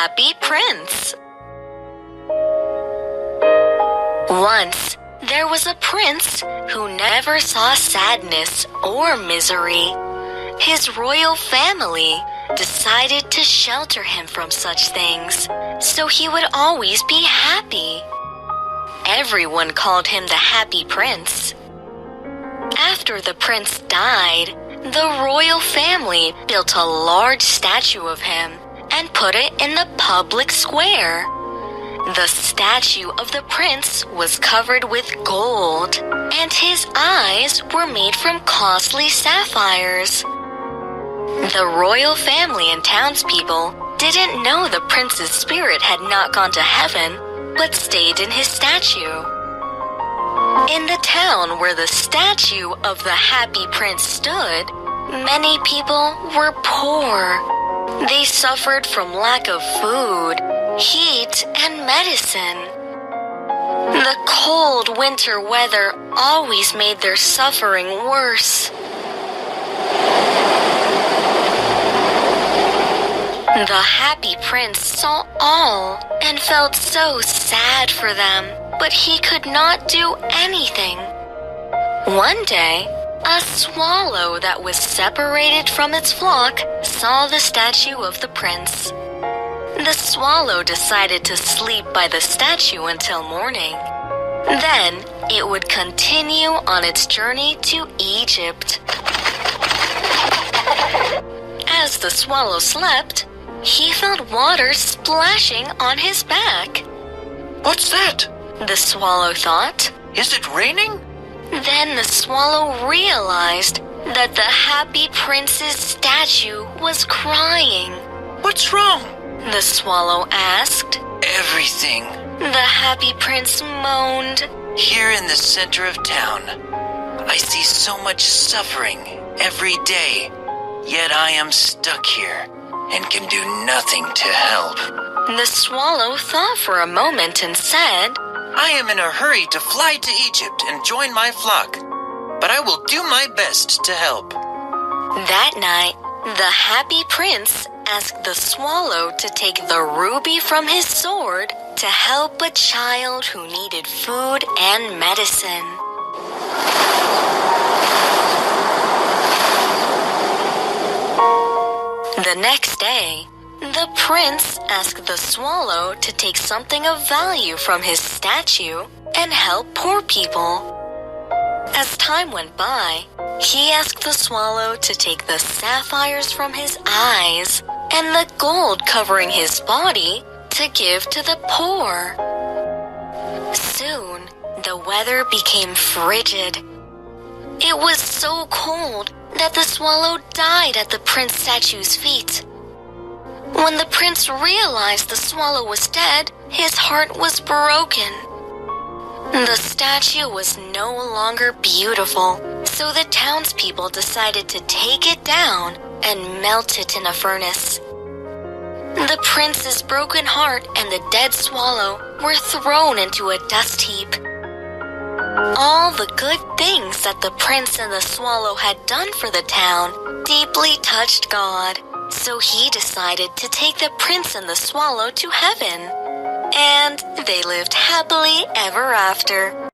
Happy Prince. Once, there was a prince who never saw sadness or misery. His royal family decided to shelter him from such things, so he would always be happy. Everyone called him the Happy Prince. After the prince died, the royal family built a large statue of him and put it in the public square. The statue of the prince was covered with gold, and his eyes were made from costly sapphires. The royal family and townspeople didn't know the prince's spirit had not gone to heaven, but stayed in his statue. In the town where the statue of the Happy Prince stood, many people were poor. They suffered from lack of food, heat, and medicine. The cold winter weather always made their suffering worse. The Happy Prince saw all and felt so sad for them, but he could not do anything. One day, a swallow that was separated from its flock saw the statue of the prince. The swallow decided to sleep by the statue until morning. Then it would continue on its journey to Egypt. As the swallow slept, he felt water splashing on his back. What's that? The swallow thought. Is it raining? Then the swallow realized that the Happy Prince's statue was crying. What's wrong? The swallow asked. Everything. The Happy Prince moaned. Here in the center of town, I see so much suffering every day, yet I am stuck here and can do nothing to help. The swallow thought for a moment and said, I am in a hurry to fly to Egypt and join my flock, but I will do my best to help. That night, the Happy Prince asked the swallow to take the ruby from his sword to help a child who needed food and medicine. The next day, the prince asked the swallow to take something of value from his statue and help poor people. As time went by, he asked the swallow to take the sapphires from his eyes and the gold covering his body to give to the poor. Soon, the weather became frigid. It was so cold that the swallow died at the prince statue's feet. When the prince realized the swallow was dead, his heart was broken. The statue was no longer beautiful, so the townspeople decided to take it down and melt it in a furnace. The prince's broken heart and the dead swallow were thrown into a dust heap. All the good things that the prince and the swallow had done for the town deeply touched God, so he decided to take the prince and the swallow to heaven. And they lived happily ever after.